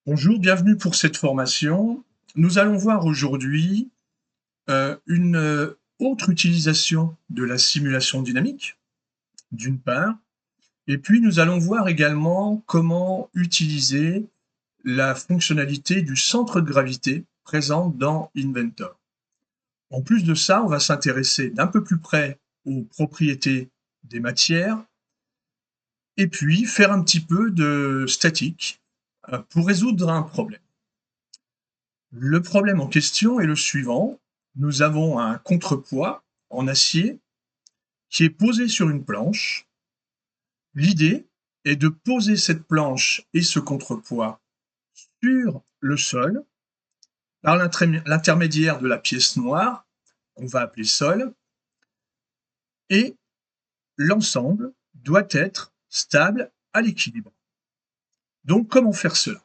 Bonjour, bienvenue pour cette formation. Nous allons voir aujourd'hui une autre utilisation de la simulation dynamique, d'une part, et puis nous allons voir également comment utiliser la fonctionnalité du centre de gravité présente dans Inventor. En plus de ça, on va s'intéresser d'un peu plus près aux propriétés des matières et puis faire un petit peu de statique pour résoudre un problème. Le problème en question est le suivant. Nous avons un contrepoids en acier qui est posé sur une planche. L'idée est de poser cette planche et ce contrepoids sur le sol par l'intermédiaire de la pièce noire, qu'on va appeler sol, et l'ensemble doit être stable à l'équilibre. Donc, comment faire cela?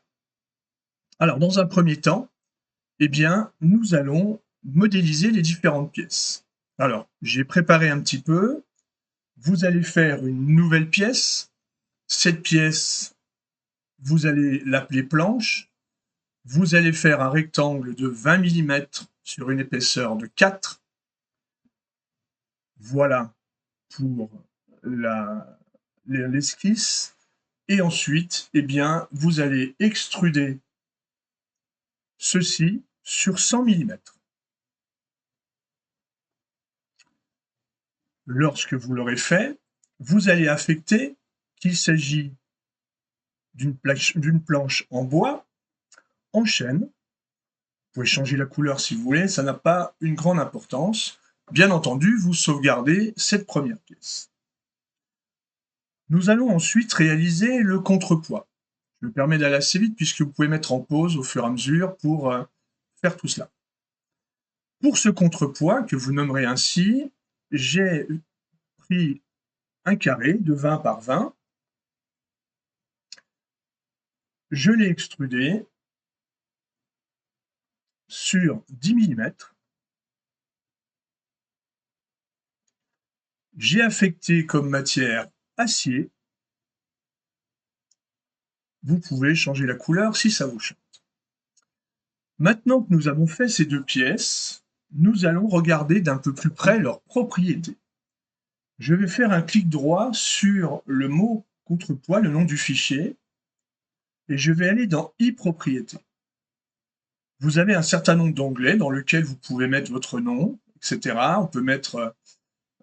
Alors, dans un premier temps, eh bien, nous allons modéliser les différentes pièces. Alors, j'ai préparé un petit peu. Vous allez faire une nouvelle pièce. Cette pièce, vous allez l'appeler planche. Vous allez faire un rectangle de 20 mm sur une épaisseur de 4. Voilà pour l'esquisse. Et ensuite, eh bien, vous allez extruder ceci sur 100 mm. Lorsque vous l'aurez fait, vous allez affecter qu'il s'agit d'une planche en bois, en chêne. Vous pouvez changer la couleur si vous voulez, ça n'a pas une grande importance. Bien entendu, vous sauvegardez cette première pièce. Nous allons ensuite réaliser le contrepoids. Je me permets d'aller assez vite puisque vous pouvez mettre en pause au fur et à mesure pour faire tout cela. Pour ce contrepoids, que vous nommerez ainsi, j'ai pris un carré de 20 par 20. Je l'ai extrudé sur 10 mm. J'ai affecté comme matière acier. Vous pouvez changer la couleur si ça vous chante. Maintenant que nous avons fait ces deux pièces, nous allons regarder d'un peu plus près leurs propriétés. Je vais faire un clic droit sur le mot contrepoids, le nom du fichier, et je vais aller dans e-propriétés. Vous avez un certain nombre d'onglets dans lesquels vous pouvez mettre votre nom, etc. On peut mettre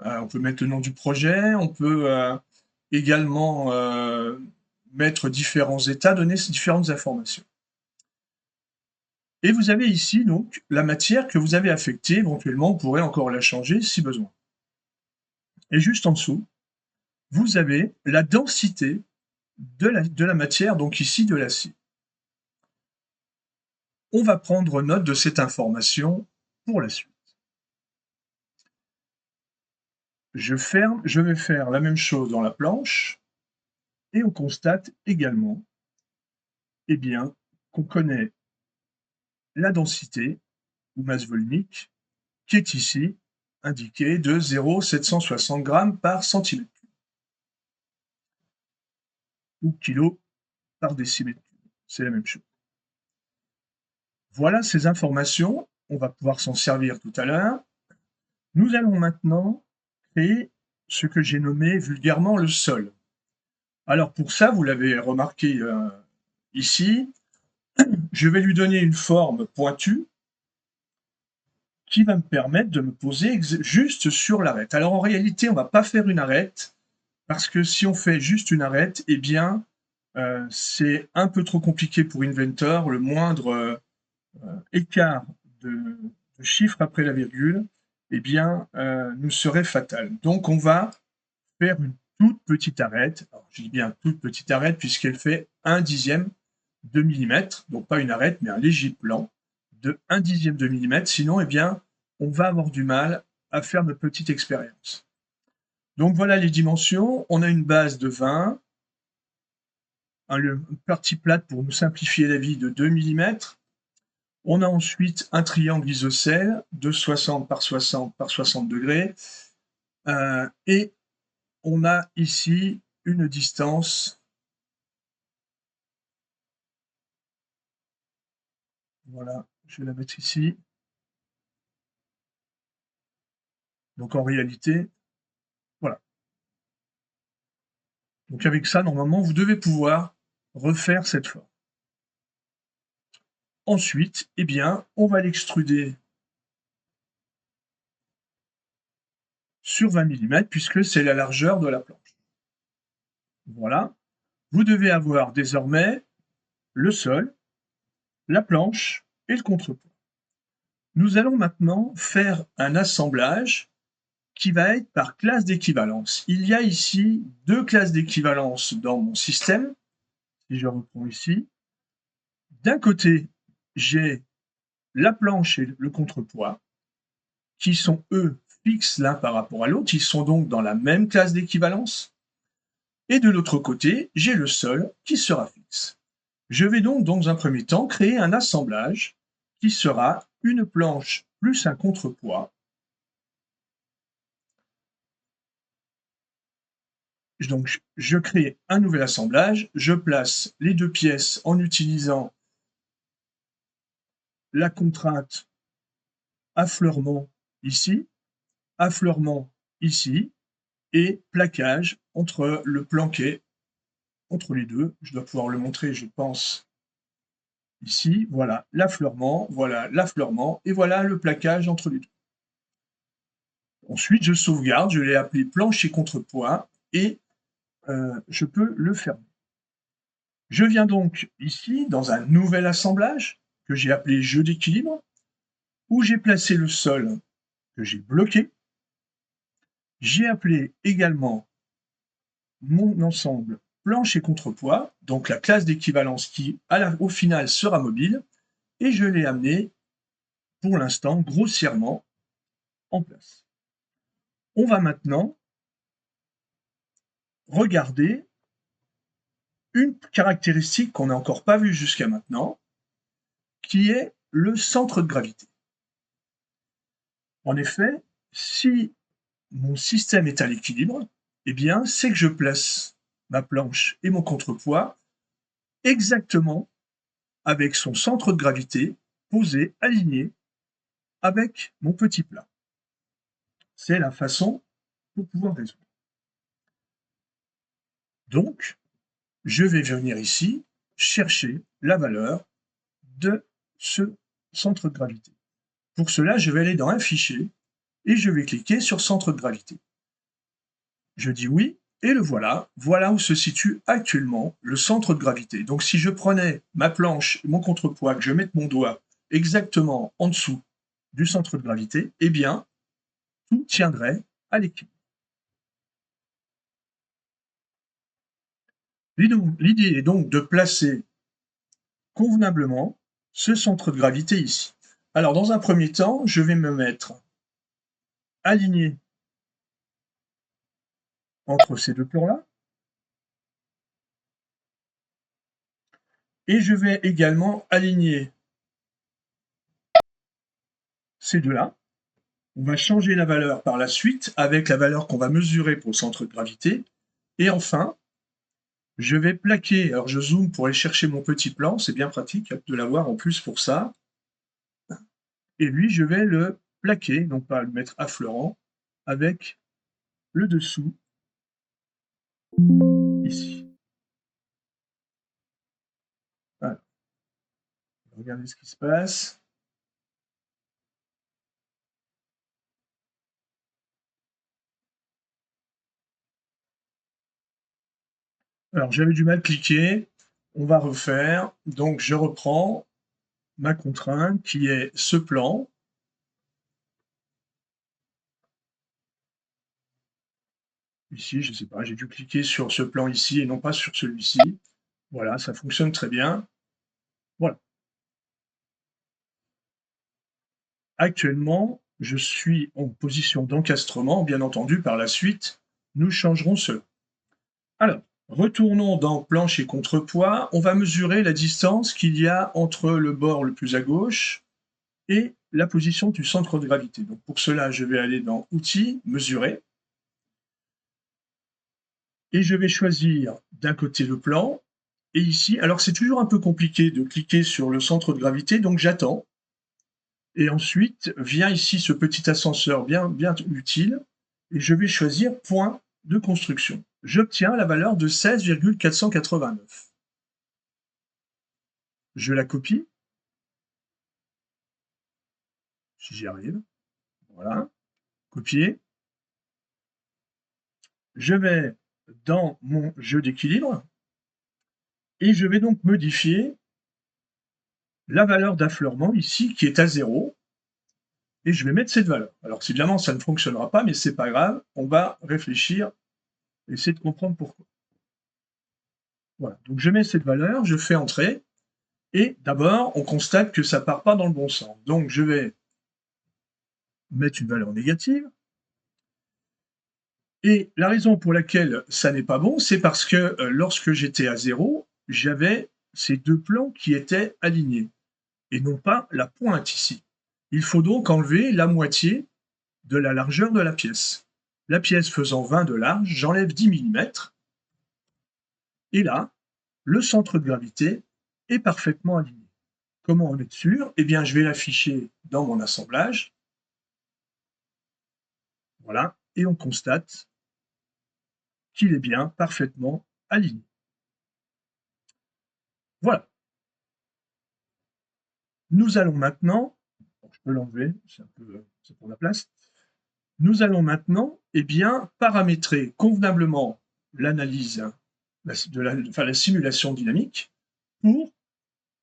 le nom du projet, on peut également mettre différents états, donner différentes informations. Et vous avez ici donc la matière que vous avez affectée, éventuellement vous pourrez encore la changer si besoin. Et juste en dessous, vous avez la densité de la matière, donc ici de l'acier. On va prendre note de cette information pour la suite. Je vais faire la même chose dans la planche, et on constate également eh bien, qu'on connaît la densité, ou masse volumique, qui est ici indiquée de 0,760 g par centimètre cube, ou kilo par décimètre cube. C'est la même chose. Voilà ces informations, on va pouvoir s'en servir tout à l'heure. Nous allons maintenant créer ce que j'ai nommé vulgairement le sol. Alors pour ça, vous l'avez remarqué ici, je vais lui donner une forme pointue qui va me permettre de me poser juste sur l'arête. Alors en réalité, on ne va pas faire une arête, parce que si on fait juste une arête, eh bien, c'est un peu trop compliqué pour Inventor. Le moindre écart de chiffre après la virgule, eh bien, nous serait fatal. Donc on va faire une toute petite arête. Alors, je dis bien toute petite arête puisqu'elle fait 1/10 de millimètre, donc pas une arête, mais un léger plan de 1/10 de millimètre. Sinon, eh bien, on va avoir du mal à faire notre petite expérience. Donc voilà les dimensions. On a une base de 20, une partie plate pour nous simplifier la vie de 2 mm. On a ensuite un triangle isocèle de 60 par 60 par 60 degrés. Et on a ici une distance Voilà, je vais la mettre ici. Donc en réalité, voilà. Donc avec ça, normalement, vous devez pouvoir refaire cette forme. Ensuite, eh bien, on va l'extruder sur 20 mm puisque c'est la largeur de la planche. Voilà. Vous devez avoir désormais le sol, la planche et le contrepoids. Nous allons maintenant faire un assemblage qui va être par classe d'équivalence. Il y a ici deux classes d'équivalence dans mon système. Si je reprends ici, d'un côté, j'ai la planche et le contrepoids qui sont, eux, fixes l'un par rapport à l'autre. Ils sont donc dans la même classe d'équivalence. Et de l'autre côté, j'ai le sol qui sera fixe. Je vais donc, dans un premier temps, créer un assemblage qui sera une planche plus un contrepoids. Donc, je crée un nouvel assemblage, je place les deux pièces en utilisant la contrainte affleurement ici, affleurement ici, et plaquage entre le planqué, entre les deux. Je dois pouvoir le montrer, je pense, ici. Voilà l'affleurement, et voilà le plaquage entre les deux. Ensuite, je sauvegarde, je l'ai appelé planche et contrepoids, et je peux le fermer. Je viens donc ici dans un nouvel assemblage que j'ai appelé jeu d'équilibre, où j'ai placé le sol que j'ai bloqué. J'ai appelé également mon ensemble planche et contrepoids, donc la classe d'équivalence qui, au final, sera mobile, et je l'ai amené, pour l'instant, grossièrement en place. On va maintenant regarder une caractéristique qu'on n'a encore pas vue jusqu'à maintenant, qui est le centre de gravité. En effet, si mon système est à l'équilibre, eh bien, c'est que je place ma planche et mon contrepoids exactement avec son centre de gravité posé, aligné avec mon petit plat. C'est la façon pour pouvoir résoudre. Donc, je vais venir ici chercher la valeur de ce centre de gravité. Pour cela, je vais aller dans un fichier et je vais cliquer sur centre de gravité. Je dis oui, et le voilà. Voilà où se situe actuellement le centre de gravité. Donc si je prenais ma planche et mon contrepoids, que je mette mon doigt exactement en dessous du centre de gravité, eh bien, tout tiendrait à l'équilibre. L'idée est donc de placer convenablement ce centre de gravité ici. Alors, dans un premier temps, je vais me mettre aligné entre ces deux plans-là. Et je vais également aligner ces deux-là. On va changer la valeur par la suite avec la valeur qu'on va mesurer pour le centre de gravité. Et enfin, je vais plaquer, alors je zoome pour aller chercher mon petit plan, c'est bien pratique de l'avoir en plus pour ça. Et lui, je vais le plaquer, non pas le mettre affleurant, avec le dessous, ici. Voilà. Regardez ce qui se passe. Alors, j'avais du mal à cliquer. On va refaire. Donc, je reprends ma contrainte qui est ce plan. Ici, je ne sais pas, j'ai dû cliquer sur ce plan ici et non pas sur celui-ci. Voilà, ça fonctionne très bien. Voilà. Actuellement, je suis en position d'encastrement. Bien entendu, par la suite, nous changerons cela. Alors, retournons dans planche et contrepoids. On va mesurer la distance qu'il y a entre le bord le plus à gauche et la position du centre de gravité. Donc pour cela, je vais aller dans Outils, Mesurer. Et je vais choisir d'un côté le plan Et ici, alors c'est toujours un peu compliqué de cliquer sur le centre de gravité, donc j'attends. Et ensuite vient ici ce petit ascenseur bien utile, et je vais choisir point de construction. J'obtiens la valeur de 16,489. Je la copie, si j'y arrive. Voilà, copier. Je vais dans mon jeu d'équilibre et je vais donc modifier la valeur d'affleurement ici qui est à 0 et je vais mettre cette valeur. Alors évidemment ça ne fonctionnera pas mais c'est pas grave, on va réfléchir, essayer de comprendre pourquoi. Voilà, donc je mets cette valeur, je fais entrer et d'abord on constate que ça part pas dans le bon sens. Donc je vais mettre une valeur négative. Et la raison pour laquelle ça n'est pas bon, c'est parce que lorsque j'étais à 0, j'avais ces deux plans qui étaient alignés, et non pas la pointe ici. Il faut donc enlever la moitié de la largeur de la pièce. La pièce faisant 20 de large, j'enlève 10 mm, et là, le centre de gravité est parfaitement aligné. Comment en être sûr? Eh bien, je vais l'afficher dans mon assemblage. Voilà, et on constate qu'il est bien parfaitement aligné. Voilà. Nous allons maintenant, je peux l'enlever, c'est pour la place. Nous allons maintenant, eh bien, paramétrer convenablement l'analyse la simulation dynamique pour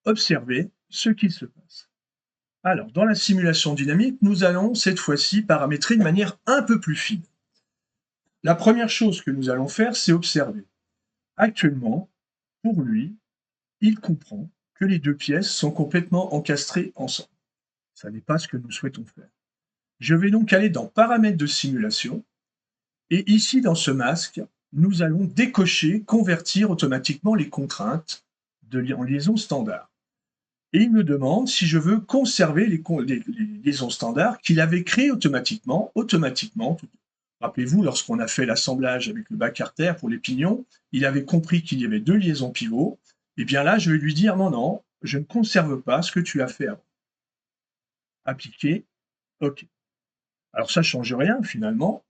observer ce qu'il se passe. Alors, dans la simulation dynamique, nous allons cette fois-ci paramétrer de manière un peu plus fine. La première chose que nous allons faire, c'est observer. Actuellement, pour lui, il comprend que les deux pièces sont complètement encastrées ensemble. Ça n'est pas ce que nous souhaitons faire. Je vais donc aller dans Paramètres de simulation et ici dans ce masque, nous allons décocher Convertir automatiquement les contraintes en liaison standard. Et il me demande si je veux conserver les liaisons standards qu'il avait créées automatiquement. Rappelez-vous, lorsqu'on a fait l'assemblage avec le bas carter pour les pignons, il avait compris qu'il y avait deux liaisons pivots. Et bien là, je vais lui dire non, je ne conserve pas ce que tu as fait avant. Appliquer, OK. Alors ça ne change rien finalement,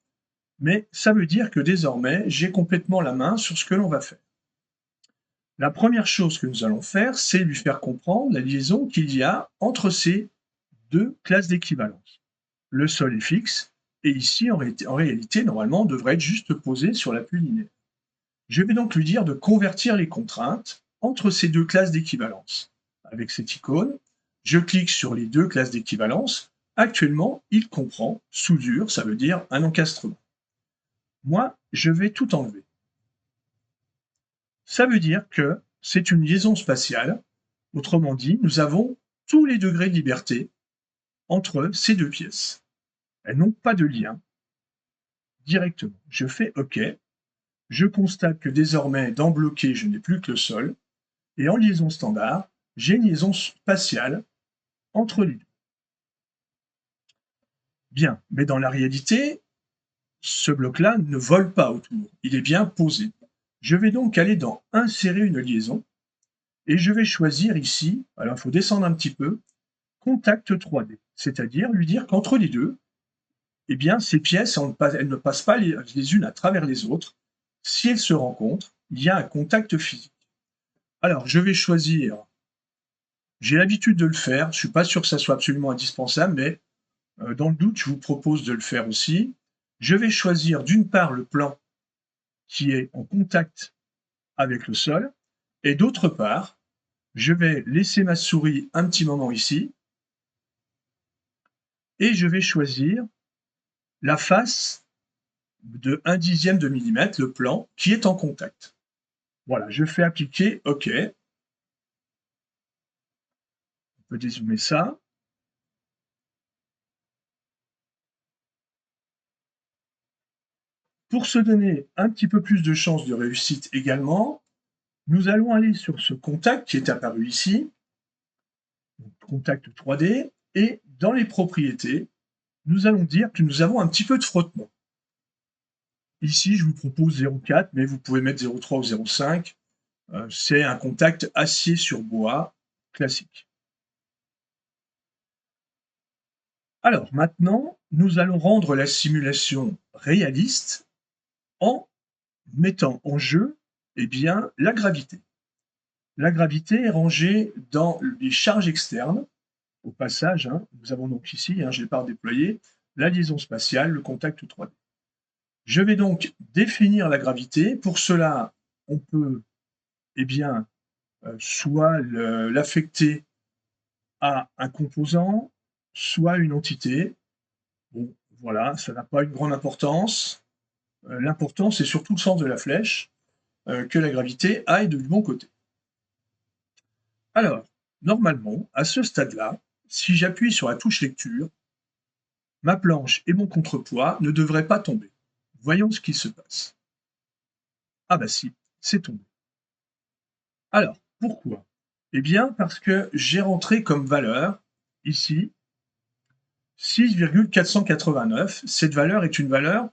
mais ça veut dire que désormais, j'ai complètement la main sur ce que l'on va faire. La première chose que nous allons faire, c'est lui faire comprendre la liaison qu'il y a entre ces deux classes d'équivalence. Le sol est fixe, et ici, en réalité, normalement, on devrait être juste posé sur l'appui linéaire. Je vais donc lui dire de convertir les contraintes entre ces deux classes d'équivalence. Avec cette icône, je clique sur les deux classes d'équivalence. Actuellement, il comprend soudure, ça veut dire un encastrement. Moi, je vais tout enlever. Ça veut dire que c'est une liaison spatiale. Autrement dit, nous avons tous les degrés de liberté entre ces deux pièces. Elles n'ont pas de lien directement. Je fais OK. Je constate que désormais, dans bloqué, je n'ai plus que le sol. Et en liaison standard, j'ai une liaison spatiale entre les deux. Bien, mais dans la réalité, ce bloc-là ne vole pas autour. Il est bien posé. Je vais donc aller dans Insérer une liaison et je vais choisir ici, alors il faut descendre un petit peu, Contact 3D, c'est-à-dire lui dire qu'entre les deux, eh bien, ces pièces, elles ne passent pas les unes à travers les autres. Si elles se rencontrent, il y a un contact physique. Alors, je vais choisir, j'ai l'habitude de le faire, je ne suis pas sûr que ça soit absolument indispensable, mais dans le doute, je vous propose de le faire aussi. Je vais choisir d'une part le plan qui est en contact avec le sol, et d'autre part, je vais laisser ma souris un petit moment ici, et je vais choisir la face de 1/10 de millimètre, le plan, qui est en contact. Voilà, je fais appliquer OK. On peut dézoomer ça. Pour se donner un petit peu plus de chances de réussite également, nous allons aller sur ce contact qui est apparu ici, contact 3D, et dans les propriétés, nous allons dire que nous avons un petit peu de frottement. Ici, je vous propose 0,4, mais vous pouvez mettre 0,3 ou 0,5. C'est un contact acier sur bois classique. Alors maintenant, nous allons rendre la simulation réaliste en mettant en jeu, eh bien, la gravité. La gravité est rangée dans les charges externes. Au passage, hein, nous avons donc ici, hein, je l'ai pas redéployé, la liaison spatiale, le contact 3D. Je vais donc définir la gravité. Pour cela, on peut, eh bien, soit l'affecter à un composant, soit une entité. Bon, voilà, ça n'a pas une grande importance. L'important, c'est surtout le sens de la flèche, que la gravité aille du bon côté. Alors, normalement, à ce stade-là, si j'appuie sur la touche lecture, ma planche et mon contrepoids ne devraient pas tomber. Voyons ce qui se passe. Ah bah si, c'est tombé. Alors, pourquoi? Eh bien, parce que j'ai rentré comme valeur, ici, 6,489. Cette valeur est une valeur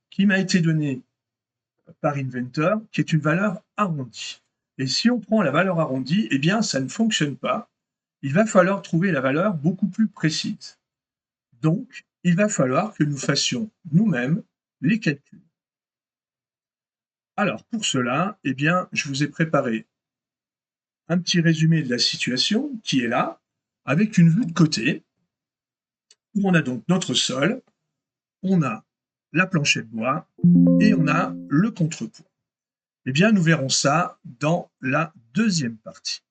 qui m'a été donnée par Inventor, qui est une valeur arrondie. Et si on prend la valeur arrondie, eh bien, ça ne fonctionne pas. Il va falloir trouver la valeur beaucoup plus précise. Donc, il va falloir que nous fassions nous-mêmes les calculs. Alors, pour cela, eh bien, je vous ai préparé un petit résumé de la situation qui est là, avec une vue de côté, où on a donc notre sol, on a la planchette bois et on a le contrepoids. Eh bien, nous verrons ça dans la deuxième partie.